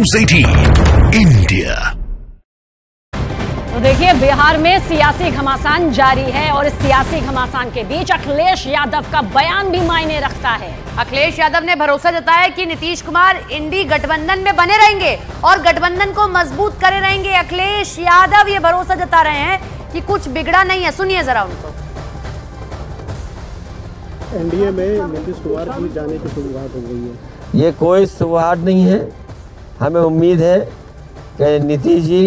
News 18 India. तो देखिए, बिहार में सियासी घमासान जारी है और इस सियासी घमासान के बीच अखिलेश यादव का बयान भी मायने रखता है। अखिलेश यादव ने भरोसा जताया कि नीतीश कुमार इंडी गठबंधन में बने रहेंगे और गठबंधन को मजबूत करे रहेंगे। अखिलेश यादव ये भरोसा जता रहे हैं कि कुछ बिगड़ा नहीं है। सुनिए जरा उनको। एनडीए में नीतीश कुमार की जाने की शुरुआत हो गई है। ये कोई शुरुआत नहीं है। हमें उम्मीद है कि नीतीश जी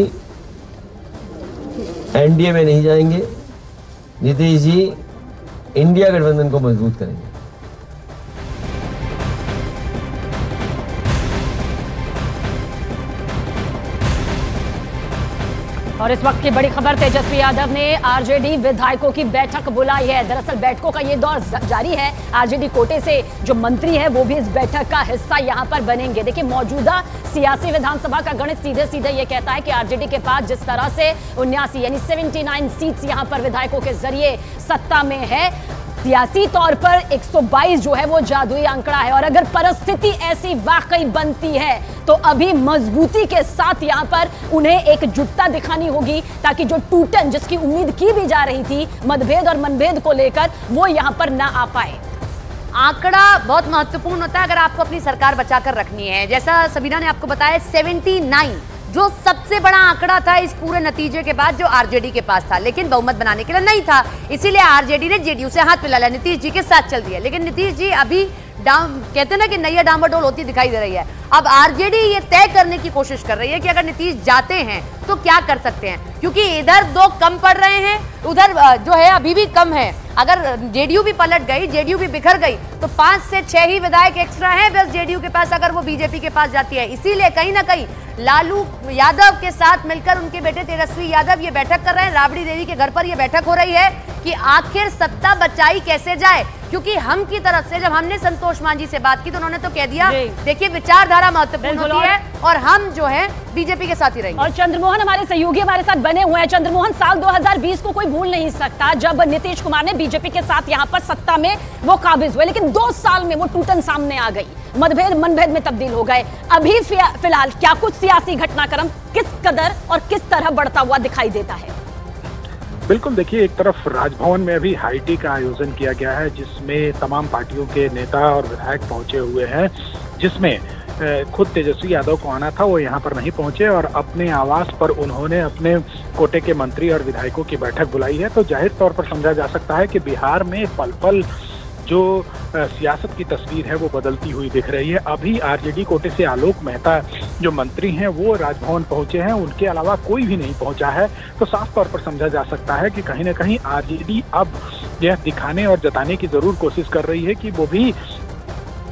एनडीए में नहीं जाएंगे। नीतीश जी इंडिया गठबंधन को मजबूत करेंगे। और इस वक्त की बड़ी खबर, तेजस्वी यादव ने आरजेडी विधायकों की बैठक बुलाई है। दरअसल बैठकों का ये दौर जारी है। आरजेडी कोटे से जो मंत्री है वो भी इस बैठक का हिस्सा यहाँ पर बनेंगे। देखिए, मौजूदा सियासी विधानसभा का गणित सीधे सीधे ये कहता है कि आरजेडी के पास जिस तरह से 79 यानी 79 सीट्स यहाँ पर विधायकों के जरिए सत्ता में है, सियासी तौर पर 122 जो है वो जादुई आंकड़ा है। और अगर परिस्थिति ऐसी वाकई बनती है तो अभी मजबूती के साथ यहाँ पर उन्हें एकजुटता दिखानी होगी, ताकि जो टूटन जिसकी उम्मीद की भी जा रही थी मतभेद और मनभेद को लेकर, वो यहाँ पर ना आ पाए। आंकड़ा बहुत महत्वपूर्ण होता है अगर आपको अपनी सरकार बचाकर रखनी है। जैसा सबीना ने आपको बताया, 79 जो सबसे बड़ा आंकड़ा था इस पूरे नतीजे के बाद जो आरजेडी के पास था, लेकिन बहुमत बनाने के लिए नहीं था। इसीलिए आरजेडी ने जेडीयू से हाथ मिला लिया, नीतीश जी के साथ चल दिया। लेकिन नीतीश जी अभी कहते हैं ना कि नैया डामाडोल होती दिखाई दे रही है। अब आरजेडी ये तय करने की कोशिश कर रही है कि अगर नीतीश जाते हैं तो क्या कर सकते हैं, क्योंकि इधर 2 कम पड़ रहे हैं, उधर जो है अभी भी कम है। अगर जेडीयू भी पलट गई, जेडीयू भी बिखर गई, तो 5 से 6 ही विधायक एक्स्ट्रा हैं बस जेडीयू के पास अगर वो बीजेपी के पास जाती है। इसीलिए कहीं ना कहीं लालू यादव के साथ मिलकर उनके बेटे तेजस्वी यादव ये बैठक कर रहे हैं। राबड़ी देवी के घर पर ये बैठक हो रही है कि आखिर सत्ता बचाई कैसे जाए। क्योंकि हम की तरफ से जब हमने संतोष मान जी से बात की तो उन्होंने तो कह दिया, देखिए विचारधारा महत्वपूर्ण होती है और हम जो है बीजेपी के साथ ही रहेंगे। और चंद्रमोहन हमारे सहयोगी हमारे साथ बने हुए हैं। चंद्रमोहन, साल 2020 को कोई भूल नहीं सकता जब नीतीश कुमार ने बीजेपी के साथ यहाँ पर सत्ता में वो काबिज हुए, लेकिन 2 साल में वो टूटन सामने आ गई, मतभेद मनभेद में तब्दील हो गए। अभी फिलहाल क्या कुछ सियासी घटनाक्रम किस कदर और किस तरह बढ़ता हुआ दिखाई देता है? बिल्कुल, देखिए, एक तरफ राजभवन में अभी हाईटी का आयोजन किया गया है जिसमें तमाम पार्टियों के नेता और विधायक पहुंचे हुए हैं, जिसमें खुद तेजस्वी यादव को आना था, वो यहाँ पर नहीं पहुंचे और अपने आवास पर उन्होंने अपने कोटे के मंत्री और विधायकों की बैठक बुलाई है। तो जाहिर तौर पर समझा जा सकता है कि बिहार में पल पल जो सियासत की तस्वीर है वो बदलती हुई दिख रही है। अभी आरजेडी कोटे से आलोक मेहता जो मंत्री हैं वो राजभवन पहुंचे हैं, उनके अलावा कोई भी नहीं पहुंचा है। तो साफ तौर पर समझा जा सकता है कि कहीं ना कहीं आरजेडी अब यह दिखाने और जताने की जरूर कोशिश कर रही है कि वो भी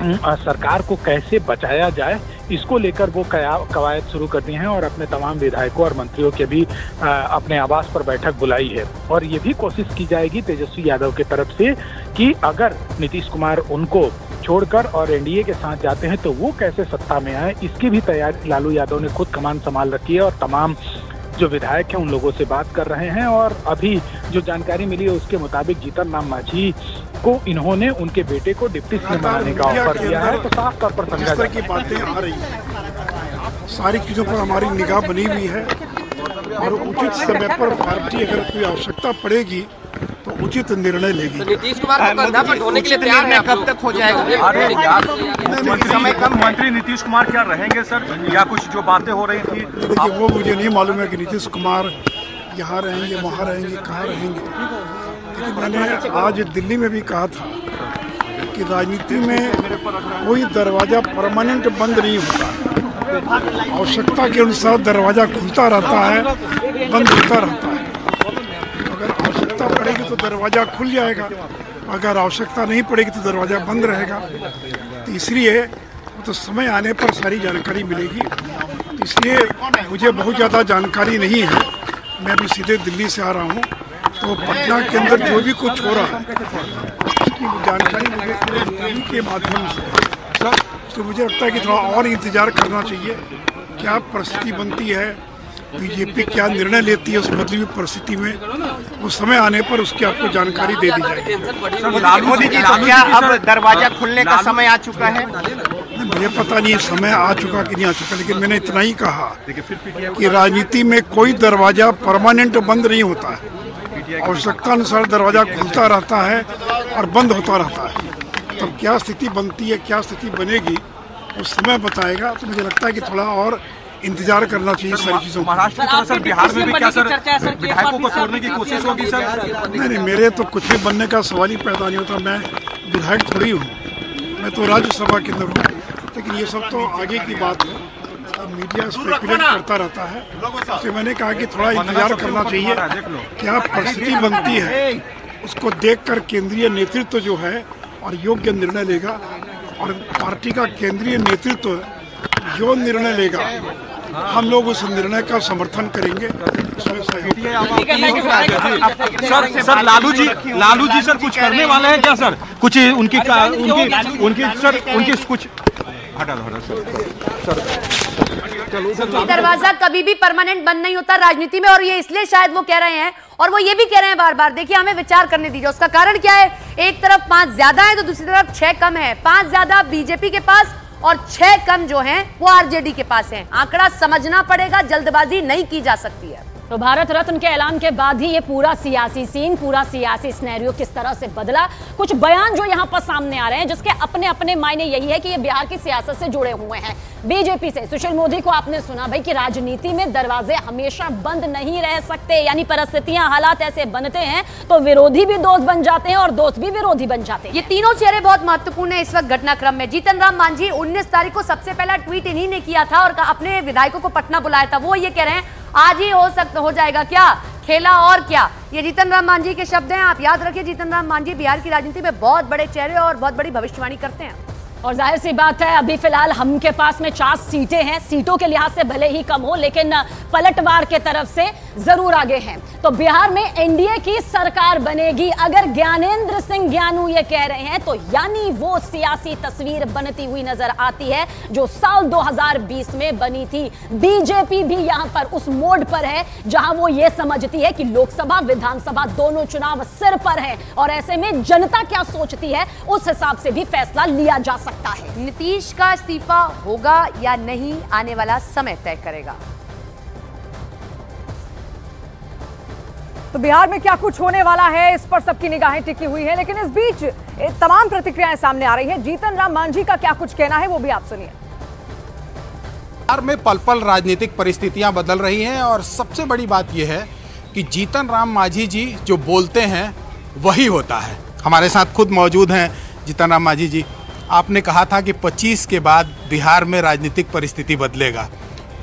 सरकार को कैसे बचाया जाए, इसको लेकर वो कवायद शुरू करती हैं और अपने तमाम विधायकों और मंत्रियों के भी अपने आवास पर बैठक बुलाई है। और ये भी कोशिश की जाएगी तेजस्वी यादव की तरफ से कि अगर नीतीश कुमार उनको छोड़कर और एनडीए के साथ जाते हैं तो वो कैसे सत्ता में आए, इसकी भी तैयारी लालू यादव ने खुद कमान संभाल रखी है और तमाम जो विधायक हैं उन लोगों से बात कर रहे हैं। और अभी जो जानकारी मिली है उसके मुताबिक जीतन राम मांझी को इन्होंने उनके बेटे को डिप्टी सीएम बनाने का ऑफर दिया है। तो साफ तौर पर समझा जाता है की बातें आ रही है, सारी चीजों पर हमारी निगाह बनी हुई है और उचित समय पर पार्टी अगर कोई आवश्यकता पड़ेगी तो उचित निर्णय लेगी। तो नीतीश कुमार को कंधा पर ढोने के लिए तैयार है, कब तक हो जाएगा? मंत्री नीतीश कुमार क्या रहेंगे सर, या कुछ जो बातें हो रही थी? देखिए, वो मुझे नहीं मालूम है कि नीतीश कुमार यहाँ रहेंगे, वहाँ रहेंगे, कहाँ रहेंगे। लेकिन मैंने आज दिल्ली में भी कहा था कि राजनीति में कोई दरवाजा परमानेंट बंद नहीं होता, आवश्यकता के अनुसार दरवाजा खुलता रहता है, बंद होता रहता है। अगर आवश्यकता पड़ेगी तो दरवाजा खुल जाएगा, अगर आवश्यकता नहीं पड़ेगी तो दरवाजा बंद रहेगा। तो इसलिए तो समय आने पर सारी जानकारी मिलेगी। तो इसलिए मुझे बहुत ज़्यादा जानकारी नहीं है, मैं अभी सीधे दिल्ली से आ रहा हूँ। तो पटना के अंदर जो भी कुछ हो रहा है उसकी जानकारी मुझे टीवी के माध्यम से, तो मुझे लगता है कि थोड़ा और इंतजार करना चाहिए क्या परिस्थिति बनती है, बीजेपी क्या निर्णय लेती है उस बदली हुई परिस्थिति में, वो समय आने पर उसकी आपको जानकारी दे दी जाएगी। मोदी जी, तो क्या अब दरवाजा खुलने का समय आ चुका है? मुझे पता नहीं समय आ चुका कि नहीं आ चुका, लेकिन मैंने इतना ही कहा कि राजनीति में कोई दरवाजा परमानेंट बंद नहीं होता है, आवश्यकता अनुसार दरवाजा खुलता रहता है और बंद होता रहता है। तब क्या स्थिति बनती है, क्या स्थिति बनेगी, वो समय बताएगा। तो मुझे लगता है कि थोड़ा और इंतजार करना चाहिए सारी चीजों को। महाराष्ट्र की तरह सर बिहार में भी क्या सर विधायकों को छोड़ने की कोशिश होगी सर? नहीं, मेरे तो कुछ भी बनने का सवाल ही पैदा नहीं होता। मैं विधायक थोड़ी हूँ, मैं तो राज्यसभा के अंदर हूँ। लेकिन ये सब तो आगे की बात है, मीडिया स्पेकुलेट करता रहता है। तो मैंने कहा कि थोड़ा इंतजार करना चाहिए, क्या परिस्थिति बनती है उसको देखकर केंद्रीय नेतृत्व जो है और योग्य निर्णय लेगा, और पार्टी का केंद्रीय नेतृत्व जो निर्णय लेगा हम लोग उस निर्णय का समर्थन करेंगे। सर लालू जी सर कुछ करने वाले हैं क्या सर? कुछ उनकी कुछ हटा दो सर। दरवाजा कभी भी परमानेंट बंद नहीं होता राजनीति में, और ये इसलिए शायद वो कह रहे हैं, और वो ये भी कह रहे हैं बार बार। देखिए, हमें विचार करने दीजिए। उसका कारण क्या है? एक तरफ 5 ज्यादा है तो दूसरी तरफ 6 कम है। 5 ज्यादा बीजेपी के पास और 6 कम जो हैं वो आरजेडी के पास हैं। आंकड़ा समझना पड़ेगा, जल्दबाजी नहीं की जा सकती है। तो भारत रत्न के ऐलान के बाद ही ये पूरा सियासी सीन, पूरा सियासी सिनेरियो किस तरह से बदला। कुछ बयान जो यहाँ पर सामने आ रहे हैं जिसके अपने अपने मायने यही है कि ये बिहार की सियासत से जुड़े हुए हैं। बीजेपी से सुशील मोदी को आपने सुना भाई कि राजनीति में दरवाजे हमेशा बंद नहीं रह सकते, यानी परिस्थितियां, हालात ऐसे बनते हैं तो विरोधी भी दोस्त बन जाते हैं और दोस्त भी विरोधी बन जाते हैं। ये तीनों चेहरे बहुत महत्वपूर्ण है इस वक्त घटनाक्रम में। जीतन राम मांझी 19 तारीख को सबसे पहला ट्वीट इन्हीं ने किया था और अपने विधायकों को पटना बुलाया था। वो ये कह रहे हैं आज ही हो जाएगा क्या खेला, और क्या। ये जीतन राम मांझी के शब्द हैं, आप याद रखिए। जीतन राम मांझी बिहार की राजनीति में बहुत बड़े चेहरे और बहुत बड़ी भविष्यवाणी करते हैं। और जाहिर सी बात है, अभी फिलहाल हम के पास में 4 सीटें हैं। सीटों के लिहाज से भले ही कम हो, लेकिन पलटवार के तरफ से जरूर आगे हैं। तो बिहार में एनडीए की सरकार बनेगी अगर ज्ञानेंद्र सिंह ज्ञानू ये कह रहे हैं, तो यानी वो सियासी तस्वीर बनती हुई नजर आती है जो साल 2020 में बनी थी। बीजेपी भी यहां पर उस मोड पर है जहां वो ये समझती है कि लोकसभा विधानसभा दोनों चुनाव सिर पर हैं, और ऐसे में जनता क्या सोचती है उस हिसाब से भी फैसला लिया जा सकता है। नीतीश का इस्तीफा होगा या नहीं, आने वाला समय तय करेगा। तो बिहार में क्या कुछ होने वाला है इस पर सबकी निगाहें टिकी हुई है, लेकिन इस बीच तमाम प्रतिक्रियाएं सामने आ रही हैं। जीतन राम मांझी का क्या कुछ कहना है वो भी आप सुनिए। बिहार में पल पल राजनीतिक परिस्थितियां बदल रही हैं, और सबसे बड़ी बात यह है कि जीतन राम मांझी जी जो बोलते हैं वही होता है। हमारे साथ खुद मौजूद हैं जीतन राम मांझी जी। आपने कहा था कि 25 के बाद बिहार में राजनीतिक परिस्थिति बदलेगा,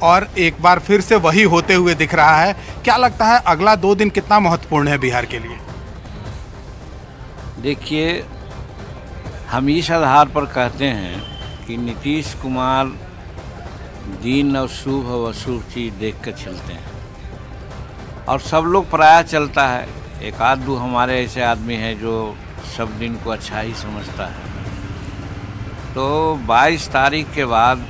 और एक बार फिर से वही होते हुए दिख रहा है। क्या लगता है अगला 2 दिन कितना महत्वपूर्ण है बिहार के लिए? देखिए, हम इस आधार पर कहते हैं कि नीतीश कुमार दिन और शुभ और अशुभ चीज़ देख कर चलते हैं, और सब लोग प्रायः चलता है। एक आध दो हमारे ऐसे आदमी हैं जो सब दिन को अच्छा ही समझता है। तो 22 तारीख के बाद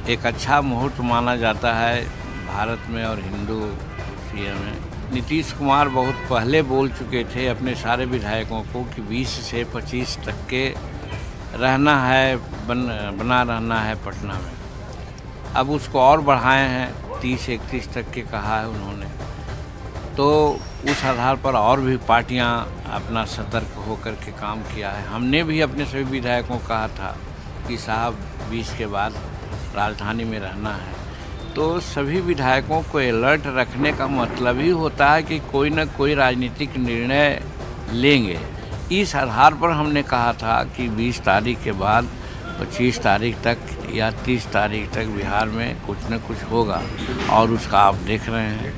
एक अच्छा मुहूर्त माना जाता है भारत में और हिंदू में। नीतीश कुमार बहुत पहले बोल चुके थे अपने सारे विधायकों को कि 20 से 25 तक के रहना है, बना रहना है पटना में। अब उसको और बढ़ाए हैं, 30-31 तक के कहा है उन्होंने। तो उस आधार पर और भी पार्टियां अपना सतर्क होकर के काम किया है। हमने भी अपने सभी विधायकों को कहा था कि साहब 20 के बाद राजधानी में रहना है। तो सभी विधायकों को अलर्ट रखने का मतलब ही होता है कि कोई न कोई राजनीतिक निर्णय लेंगे। इस आधार पर हमने कहा था कि 20 तारीख के बाद 25 तारीख तक या 30 तारीख तक बिहार में कुछ न कुछ होगा, और उसका आप देख रहे हैं।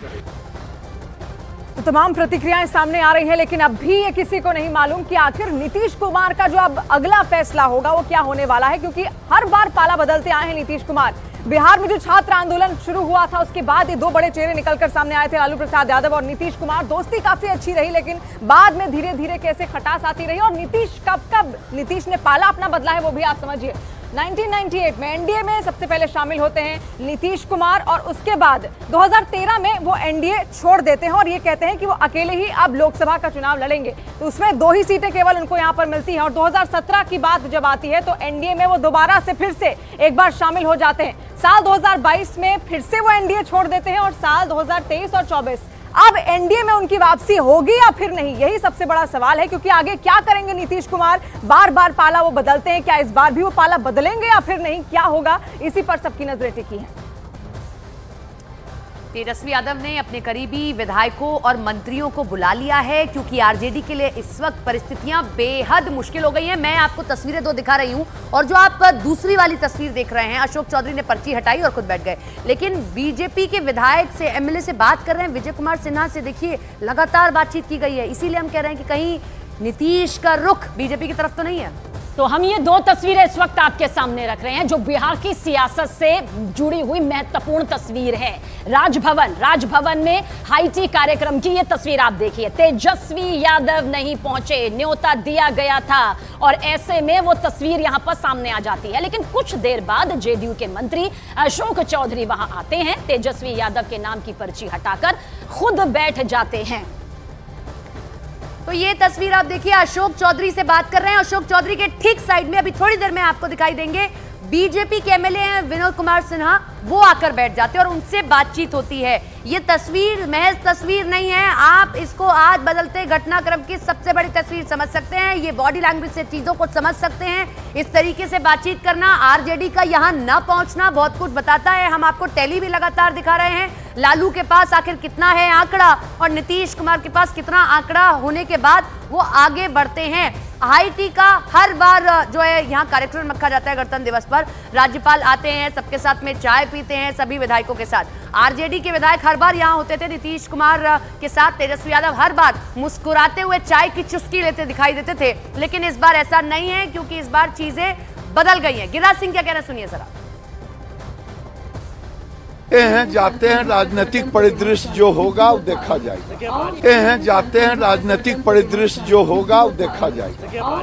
तो तमाम प्रतिक्रियाएं सामने आ रही हैं, लेकिन अब भी ये किसी को नहीं मालूम कि आखिर नीतीश कुमार का जो अब अगला फैसला होगा वो क्या होने वाला है, क्योंकि हर बार पाला बदलते आए हैं नीतीश कुमार। बिहार में जो छात्र आंदोलन शुरू हुआ था उसके बाद ये 2 बड़े चेहरे निकलकर सामने आए थे, लालू प्रसाद यादव और नीतीश कुमार। दोस्ती काफी अच्छी रही, लेकिन बाद में धीरे धीरे कैसे खटास आती रही, और नीतीश कब नीतीश ने पाला अपना बदला है वो भी आप समझिए। 1998 में एनडीए में सबसे पहले शामिल होते हैं नीतीश कुमार और उसके बाद 2013 में वो एनडीए छोड़ देते हैं और ये कहते हैं कि वो अकेले ही अब लोकसभा का चुनाव लड़ेंगे। तो उसमें 2 ही सीटें केवल उनको यहाँ पर मिलती हैं और 2017 की बात जब आती है तो एनडीए में वो दोबारा से फिर से एक बार शामिल हो जाते हैं। साल 2022 में फिर से वो एनडीए छोड़ देते हैं और साल 2023 और 24 अब एनडीए में उनकी वापसी होगी या फिर नहीं, यही सबसे बड़ा सवाल है। क्योंकि आगे क्या करेंगे नीतीश कुमार, बार बार पाला वो बदलते हैं, क्या इस बार भी वो पाला बदलेंगे या फिर नहीं, क्या होगा, इसी पर सबकी नजरें टिकी हैं। तेजस्वी यादव ने अपने करीबी विधायकों और मंत्रियों को बुला लिया है क्योंकि आरजेडी के लिए इस वक्त परिस्थितियां बेहद मुश्किल हो गई हैं। मैं आपको तस्वीरें 2 दिखा रही हूं और जो आप दूसरी वाली तस्वीर देख रहे हैं, अशोक चौधरी ने पर्ची हटाई और खुद बैठ गए। लेकिन बीजेपी के विधायक से, एमएलए से बात कर रहे हैं, विजय कुमार सिन्हा से देखिए लगातार बातचीत की गई है। इसीलिए हम कह रहे हैं कि कहीं नीतीश का रुख बीजेपी की तरफ तो नहीं है। तो हम ये 2 तस्वीरें इस वक्त आपके सामने रख रहे हैं जो बिहार की सियासत से जुड़ी हुई महत्वपूर्ण तस्वीर है। राजभवन में हाईटी कार्यक्रम की ये तस्वीर आप देखिए। तेजस्वी यादव नहीं पहुंचे, न्योता दिया गया था और ऐसे में वो तस्वीर यहां पर सामने आ जाती है। लेकिन कुछ देर बाद जेडीयू के मंत्री अशोक चौधरी वहां आते हैं, तेजस्वी यादव के नाम की पर्ची हटाकर खुद बैठ जाते हैं। तो ये तस्वीर आप देखिए, अशोक चौधरी से बात कर रहे हैं। अशोक चौधरी के ठीक साइड में अभी थोड़ी देर में आपको दिखाई देंगे बीजेपी के एमएलए हैं विनोद कुमार सिन्हा, वो आकर बैठ जाते हैं और उनसे बातचीत होती है। ये तस्वीर महज तस्वीर नहीं है, आप इसको आज बदलते घटनाक्रम की सबसे बड़ी तस्वीर समझ सकते हैं। ये बॉडी लैंग्वेज से चीजों को समझ सकते हैं। इस तरीके से बातचीत करना, आरजेडी का यहाँ न पहुंचना बहुत कुछ बताता है। हम आपको टेली भी लगातार दिखा रहे हैं, लालू के पास आखिर कितना है आंकड़ा और नीतीश कुमार के पास कितना आंकड़ा होने के बाद वो आगे बढ़ते हैं। हाईटी का हर बार जो है यहाँ कार्यक्रम रखा जाता है गणतंत्र दिवस पर, राज्यपाल आते हैं, सबके साथ में चाय पीते हैं सभी विधायकों के साथ। आरजेडी के विधायक हर बार यहाँ होते थे, नीतीश कुमार के साथ तेजस्वी यादव हर बार मुस्कुराते हुए चाय की चुस्की लेते दिखाई देते थे। लेकिन इस बार ऐसा नहीं है क्योंकि इस बार चीजें बदल गई हैं। गिरिराज सिंह क्या कहना, सुनिए जरा। हैं जाते हैं, राजनीतिक परिदृश्य जो होगा वो देखा जाएगा। हैं जाते हैं, राजनीतिक परिदृश्य जो होगा वो देखा जाएगा।